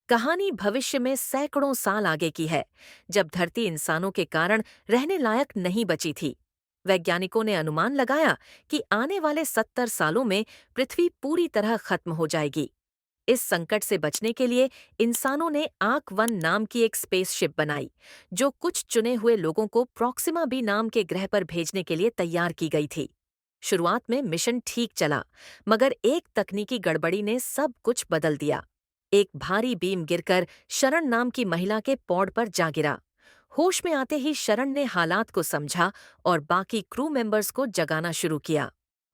कहानी भविष्य में सैकड़ों साल आगे की है, जब धरती इंसानों के कारण रहने लायक नहीं बची थी। वैज्ञानिकों ने अनुमान लगाया कि आने वाले 70 सालों में पृथ्वी पूरी तरह खत्म हो जाएगी। इस संकट से बचने के लिए इंसानों ने आर्क वन नाम की एक स्पेसशिप बनाई, जो कुछ चुने हुए लोगों को प्रॉक्सिमा बी नाम के ग्रह पर भेजने के लिए तैयार की गई थी। शुरुआत में मिशन ठीक चला, मगर एक तकनीकी गड़बड़ी ने सब कुछ बदल दिया। एक भारी बीम गिरकर शरण नाम की महिला के पॉड पर जा गिरा। होश में आते ही शरण ने हालात को समझा और बाकी क्रू मेंबर्स को जगाना शुरू किया।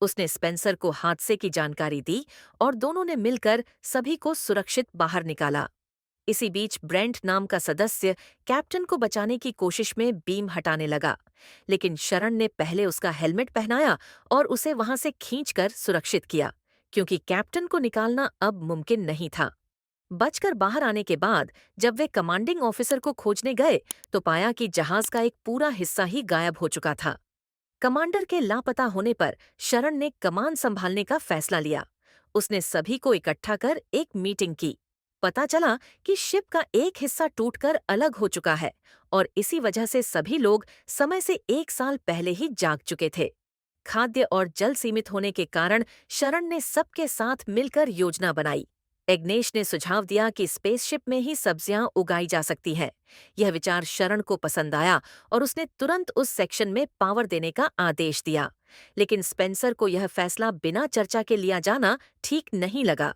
उसने स्पेंसर को हादसे की जानकारी दी और दोनों ने मिलकर सभी को सुरक्षित बाहर निकाला। इसी बीच ब्रेंट नाम का सदस्य कैप्टन को बचाने की कोशिश में बीम हटाने लगा, लेकिन शरण ने पहले उसका हेलमेट पहनाया और उसे वहां से खींचकर सुरक्षित किया, क्योंकि कैप्टन को निकालना अब मुमकिन नहीं था। बचकर बाहर आने के बाद जब वे कमांडिंग ऑफिसर को खोजने गए, तो पाया कि जहाज का एक पूरा हिस्सा ही गायब हो चुका था। कमांडर के लापता होने पर शरण ने कमान संभालने का फैसला लिया। उसने सभी को इकट्ठा कर एक मीटिंग की। पता चला कि शिप का एक हिस्सा टूटकर अलग हो चुका है और इसी वजह से सभी लोग समय से 1 साल पहले ही जाग चुके थे। खाद्य और जल सीमित होने के कारण शरण ने सबके साथ मिलकर योजना बनाई। एग्नेश ने सुझाव दिया कि स्पेसशिप में ही सब्जियां उगाई जा सकती हैं। यह विचार शरण को पसंद आया और उसने तुरंत उस सेक्शन में पावर देने का आदेश दिया। लेकिन स्पेंसर को यह फैसला बिना चर्चा के लिया जाना ठीक नहीं लगा।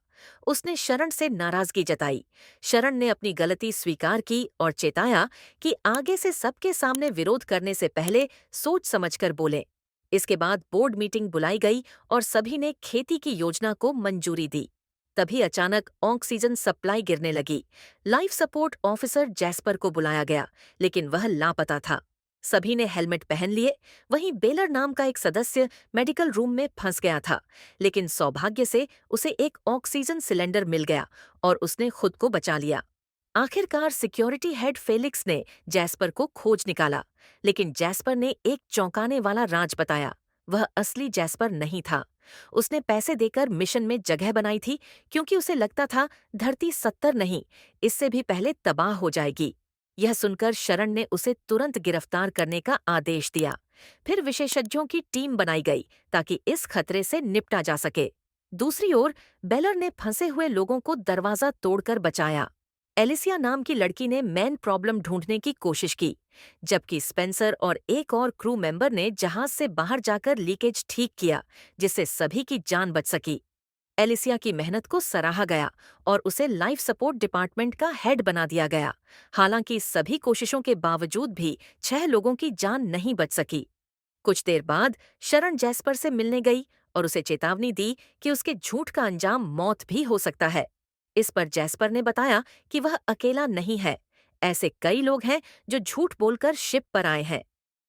उसने शरण से नाराजगी जताई। शरण ने अपनी गलती स्वीकार की और चेताया कि आगे से सबके सामने विरोध करने से पहले सोच समझकर बोलें। इसके बाद बोर्ड मीटिंग बुलाई गई और सभी ने खेती की योजना को मंजूरी दी। तभी अचानक ऑक्सीजन सप्लाई गिरने लगी। लाइफ सपोर्ट ऑफिसर जैस्पर को बुलाया गया, लेकिन वह लापता था। सभी ने हेलमेट पहन लिए। वहीं बेलर नाम का एक सदस्य मेडिकल रूम में फंस गया था, लेकिन सौभाग्य से उसे एक ऑक्सीजन सिलेंडर मिल गया और उसने खुद को बचा लिया। आखिरकार सिक्योरिटी हेड फेलिक्स ने जैस्पर को खोज निकाला, लेकिन जैस्पर ने एक चौंकाने वाला राज बताया। वह असली जैस्पर नहीं था। उसने पैसे देकर मिशन में जगह बनाई थी, क्योंकि उसे लगता था धरती 70 नहीं, इससे भी पहले तबाह हो जाएगी। यह सुनकर शरण ने उसे तुरंत गिरफ्तार करने का आदेश दिया। फिर विशेषज्ञों की टीम बनाई गई ताकि इस खतरे से निपटा जा सके। दूसरी ओर बेलर ने फंसे हुए लोगों को दरवाजा तोड़कर बचाया। एलिसिया नाम की लड़की ने मैन प्रॉब्लम ढूंढने की कोशिश की, जबकि स्पेंसर और एक और क्रू मेंबर ने जहाज से बाहर जाकर लीकेज ठीक किया, जिससे सभी की जान बच सकी। एलिसिया की मेहनत को सराहा गया और उसे लाइफ सपोर्ट डिपार्टमेंट का हेड बना दिया गया। हालांकि सभी कोशिशों के बावजूद भी 6 लोगों की जान नहीं बच सकी। कुछ देर बाद शरण जैस्पर से मिलने गई और उसे चेतावनी दी कि उसके झूठ का अंजाम मौत भी हो सकता है। इस पर जैस्पर ने बताया कि वह अकेला नहीं है। ऐसे कई लोग हैं जो झूठ बोलकर शिप पर आए हैं।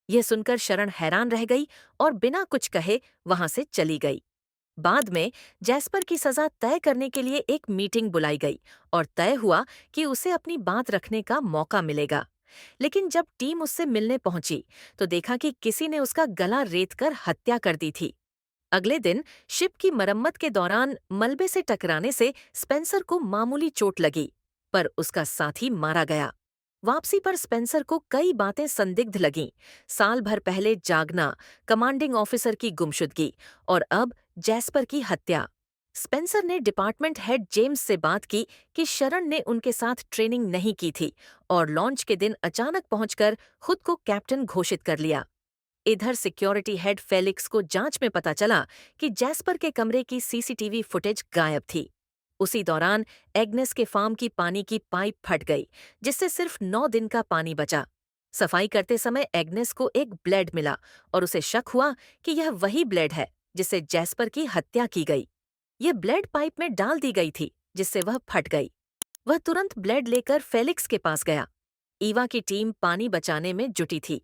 यह सुनकर शरण हैरान रह गई और बिना कुछ कहे वहां से चली गई। बाद में जैस्पर की सजा तय करने के लिए एक मीटिंग बुलाई गई और तय हुआ कि उसे अपनी बात रखने का मौका मिलेगा। लेकिन जब टीम उससे मिलने पहुंची, तो देखा कि किसी ने उसका गला रेतकर हत्या कर दी थी। अगले दिन शिप की मरम्मत के दौरान मलबे से टकराने से स्पेंसर को मामूली चोट लगी, पर उसका साथी मारा गया। वापसी पर स्पेंसर को कई बातें संदिग्ध लगीं। साल भर पहले जागना, कमांडिंग ऑफिसर की गुमशुदगी और अब जैस्पर की हत्या। स्पेंसर ने डिपार्टमेंट हेड जेम्स से बात की कि शरण ने उनके साथ ट्रेनिंग नहीं की थी और लॉन्च के दिन अचानक पहुंचकर खुद को कैप्टन घोषित कर लिया। इधर सिक्योरिटी हेड फेलिक्स को जांच में पता चला कि जैस्पर के कमरे की सीसीटीवी फुटेज गायब थी। उसी दौरान एग्नेस के फार्म की पानी की पाइप फट गई, जिससे सिर्फ 9 दिन का पानी बचा। सफाई करते समय एग्नेस को एक ब्लेड मिला और उसे शक हुआ कि यह वही ब्लेड है जिससे जैस्पर की हत्या की गई। ये ब्लेड पाइप में डाल दी गई थी, जिससे वह फट गई। वह तुरंत ब्लेड लेकर फेलिक्स के पास गया। ईवा की टीम पानी बचाने में जुटी थी।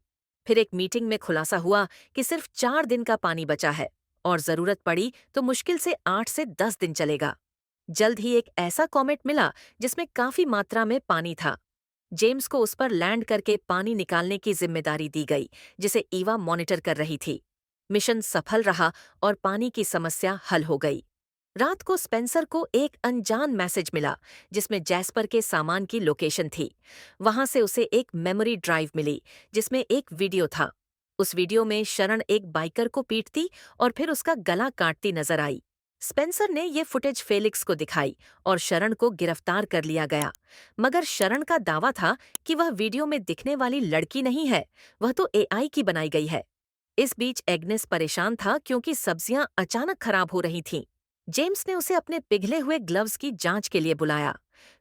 फिर एक मीटिंग में खुलासा हुआ कि सिर्फ 4 दिन का पानी बचा है और जरूरत पड़ी तो मुश्किल से 8 से 10 दिन चलेगा। जल्द ही एक ऐसा कॉमेट मिला जिसमें काफी मात्रा में पानी था। जेम्स को उस पर लैंड करके पानी निकालने की जिम्मेदारी दी गई, जिसे ईवा मॉनिटर कर रही थी। मिशन सफल रहा और पानी की समस्या हल हो गई। रात को स्पेंसर को एक अनजान मैसेज मिला जिसमें जैस्पर के सामान की लोकेशन थी। वहां से उसे एक मेमोरी ड्राइव मिली जिसमें एक वीडियो था। उस वीडियो में शरण एक बाइकर को पीटती और फिर उसका गला काटती नजर आई। स्पेंसर ने ये फुटेज फेलिक्स को दिखाई और शरण को गिरफ्तार कर लिया गया। मगर शरण का दावा था कि वह वीडियो में दिखने वाली लड़की नहीं है, वह तो एआई की बनाई गई है। इस बीच एग्नेस परेशान था क्योंकि सब्जियां अचानक खराब हो रही थीं। जेम्स ने उसे अपने पिघले हुए ग्लव्स की जांच के लिए बुलाया।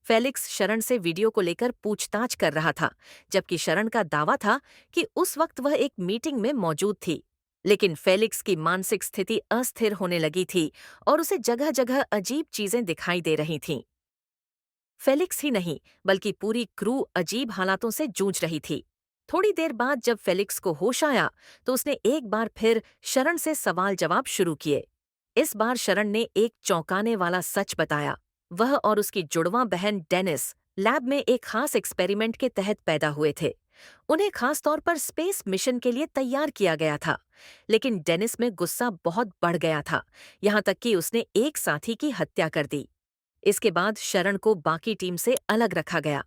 फेलिक्स शरण से वीडियो को लेकर पूछताछ कर रहा था, जबकि शरण का दावा था कि उस वक्त वह एक मीटिंग में मौजूद थी। लेकिन फेलिक्स की मानसिक स्थिति अस्थिर होने लगी थी और उसे जगह जगह अजीब चीजें दिखाई दे रही थीं। फेलिक्स ही नहीं, बल्कि पूरी क्रू अजीब हालातों से जूझ रही थी। थोड़ी देर बाद जब फेलिक्स को होश आया, तो उसने एक बार फिर शरण से सवाल जवाब शुरू किए। इस बार शरण ने एक चौंकाने वाला सच बताया। वह और उसकी जुड़वां बहन डेनिस लैब में एक खास एक्सपेरिमेंट के तहत पैदा हुए थे। उन्हें खास तौर पर स्पेस मिशन के लिए तैयार किया गया था। लेकिन डेनिस में गुस्सा बहुत बढ़ गया था, यहाँ तक कि उसने एक साथी की हत्या कर दी। इसके बाद शरण को बाकी टीम से अलग रखा गया।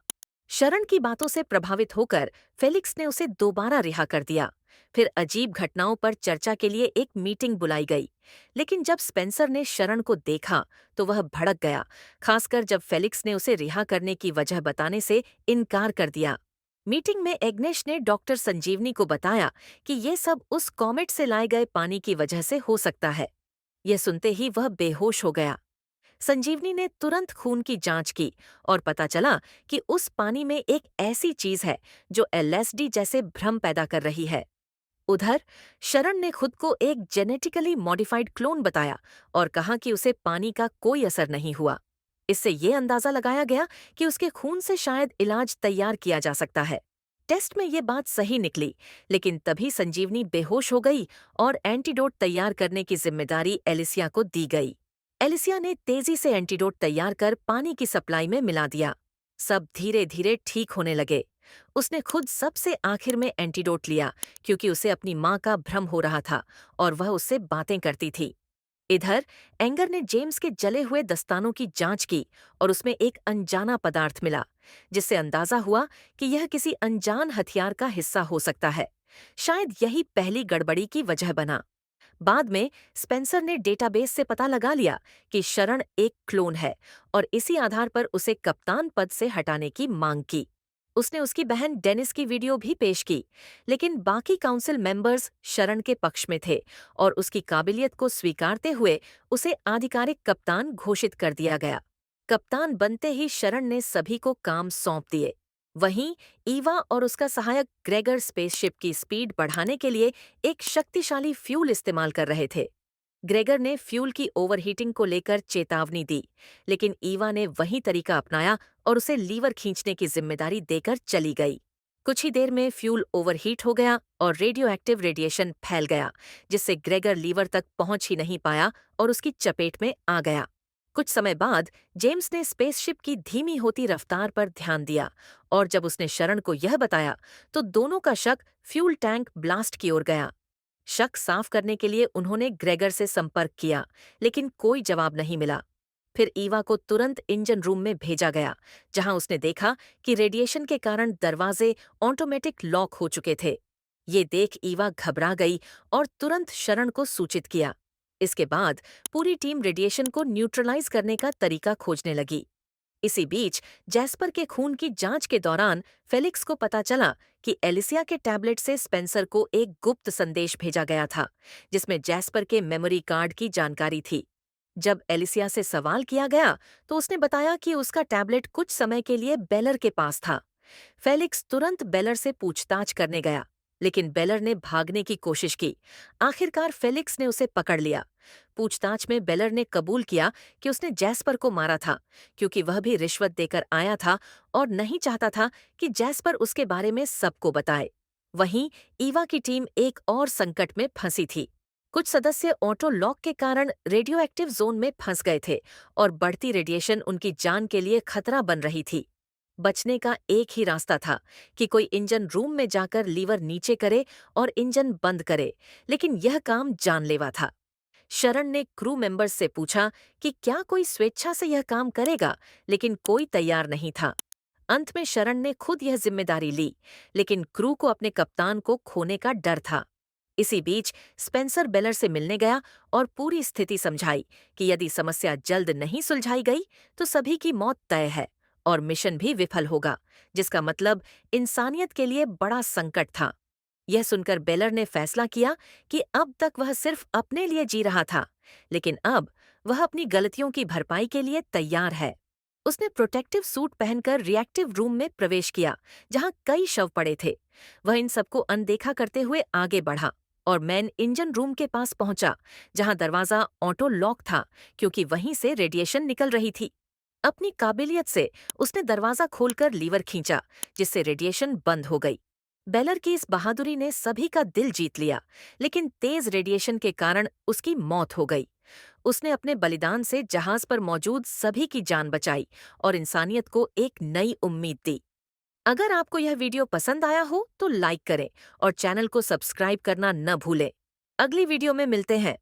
शरण की बातों से प्रभावित होकर फेलिक्स ने उसे दोबारा रिहा कर दिया। फिर अजीब घटनाओं पर चर्चा के लिए एक मीटिंग बुलाई गई। लेकिन जब स्पेंसर ने शरण को देखा तो वह भड़क गया, खासकर जब फेलिक्स ने उसे रिहा करने की वजह बताने से इनकार कर दिया। मीटिंग में एग्नेश ने डॉक्टर संजीवनी को बताया कि ये सब उस कॉमेट से लाए गए पानी की वजह से हो सकता है। यह सुनते ही वह बेहोश हो गया। संजीवनी ने तुरंत खून की जांच की और पता चला कि उस पानी में एक ऐसी चीज है जो एलएसडी जैसे भ्रम पैदा कर रही है। उधर शरण ने खुद को एक जेनेटिकली मॉडिफाइड क्लोन बताया और कहा कि उसे पानी का कोई असर नहीं हुआ। इससे ये अंदाजा लगाया गया कि उसके खून से शायद इलाज तैयार किया जा सकता है। टेस्ट में ये बात सही निकली, लेकिन तभी संजीवनी बेहोश हो गई और एंटीडोट तैयार करने की जिम्मेदारी एलिसिया को दी गई। एलिसिया ने तेजी से एंटीडोट तैयार कर पानी की सप्लाई में मिला दिया। सब धीरे धीरे ठीक होने लगे। उसने खुद सबसे आखिर में एंटीडोट लिया क्योंकि उसे अपनी माँ का भ्रम हो रहा था और वह उससे बातें करती थी। इधर एंगर ने जेम्स के जले हुए दस्तानों की जांच की और उसमें एक अनजाना पदार्थ मिला, जिससे अंदाजा हुआ कि यह किसी अनजान हथियार का हिस्सा हो सकता है। शायद यही पहली गड़बड़ी की वजह बना। बाद में स्पेंसर ने डेटाबेस से पता लगा लिया कि शरण एक क्लोन है और इसी आधार पर उसे कप्तान पद से हटाने की मांग की। उसने उसकी बहन डेनिस की वीडियो भी पेश की, लेकिन बाकी काउंसिल मेंबर्स शरण के पक्ष में थे और उसकी काबिलियत को स्वीकारते हुए उसे आधिकारिक कप्तान घोषित कर दिया गया। कप्तान बनते ही शरण ने सभी को काम सौंप दिए। वहीं ईवा और उसका सहायक ग्रेगर स्पेसशिप की स्पीड बढ़ाने के लिए एक शक्तिशाली फ्यूल इस्तेमाल कर रहे थे। ग्रेगर ने फ्यूल की ओवरहीटिंग को लेकर चेतावनी दी, लेकिन ईवा ने वही तरीका अपनाया और उसे लीवर खींचने की जिम्मेदारी देकर चली गई। कुछ ही देर में फ्यूल ओवरहीट हो गया और रेडियो एक्टिव रेडिएशन फैल गया, जिससे ग्रेगर लीवर तक पहुंच ही नहीं पाया और उसकी चपेट में आ गया। कुछ समय बाद जेम्स ने स्पेसशिप की धीमी होती रफ्तार पर ध्यान दिया और जब उसने शरण को यह बताया तो दोनों का शक फ्यूल टैंक ब्लास्ट की ओर गया। शक साफ करने के लिए उन्होंने ग्रेगर से संपर्क किया, लेकिन कोई जवाब नहीं मिला। फिर ईवा को तुरंत इंजन रूम में भेजा गया, जहां उसने देखा कि रेडिएशन के कारण दरवाजे ऑटोमेटिक लॉक हो चुके थे। ये देख ईवा घबरा गई और तुरंत शरण को सूचित किया। इसके बाद पूरी टीम रेडिएशन को न्यूट्रलाइज करने का तरीका खोजने लगी। इसी बीच जैस्पर के खून की जांच के दौरान फेलिक्स को पता चला कि एलिसिया के टैबलेट से स्पेंसर को एक गुप्त संदेश भेजा गया था, जिसमें जैस्पर के मेमोरी कार्ड की जानकारी थी। जब एलिसिया से सवाल किया गया तो उसने बताया कि उसका टैबलेट कुछ समय के लिए बेलर के पास था। फेलिक्स तुरंत बेलर से पूछताछ करने गया, लेकिन बेलर ने भागने की कोशिश की। आखिरकार फेलिक्स ने उसे पकड़ लिया। पूछताछ में बेलर ने कबूल किया कि उसने जैस्पर को मारा था, क्योंकि वह भी रिश्वत देकर आया था और नहीं चाहता था कि जैस्पर उसके बारे में सबको बताए। वहीं ईवा की टीम एक और संकट में फंसी थी। कुछ सदस्य ऑटो लॉक के कारण रेडियो एक्टिव जोन में फंस गए थे और बढ़ती रेडिएशन उनकी जान के लिए खतरा बन रही थी। बचने का एक ही रास्ता था कि कोई इंजन रूम में जाकर लीवर नीचे करे और इंजन बंद करे, लेकिन यह काम जानलेवा था। शरण ने क्रू मेंबर्स से पूछा कि क्या कोई स्वेच्छा से यह काम करेगा, लेकिन कोई तैयार नहीं था। अंत में शरण ने खुद यह जिम्मेदारी ली, लेकिन क्रू को अपने कप्तान को खोने का डर था। इसी बीच स्पेंसर बेलर से मिलने गया और पूरी स्थिति समझाई कि यदि समस्या जल्द नहीं सुलझाई गई तो सभी की मौत तय है और मिशन भी विफल होगा, जिसका मतलब इंसानियत के लिए बड़ा संकट था। यह सुनकर बेलर ने फैसला किया कि अब तक वह सिर्फ अपने लिए जी रहा था, लेकिन अब वह अपनी गलतियों की भरपाई के लिए तैयार है। उसने प्रोटेक्टिव सूट पहनकर रिएक्टिव रूम में प्रवेश किया, जहां कई शव पड़े थे। वह इन सबको अनदेखा करते हुए आगे बढ़ा और मैन इंजन रूम के पास पहुंचा, जहां दरवाजा ऑटो लॉक था क्योंकि वहीं से रेडिएशन निकल रही थी। अपनी काबिलियत से उसने दरवाजा खोलकर लीवर खींचा, जिससे रेडिएशन बंद हो गई। बेलर की इस बहादुरी ने सभी का दिल जीत लिया, लेकिन तेज रेडिएशन के कारण उसकी मौत हो गई। उसने अपने बलिदान से जहाज पर मौजूद सभी की जान बचाई और इंसानियत को एक नई उम्मीद दी। अगर आपको यह वीडियो पसंद आया हो तो लाइक करें और चैनल को सब्सक्राइब करना न भूलें। अगली वीडियो में मिलते हैं।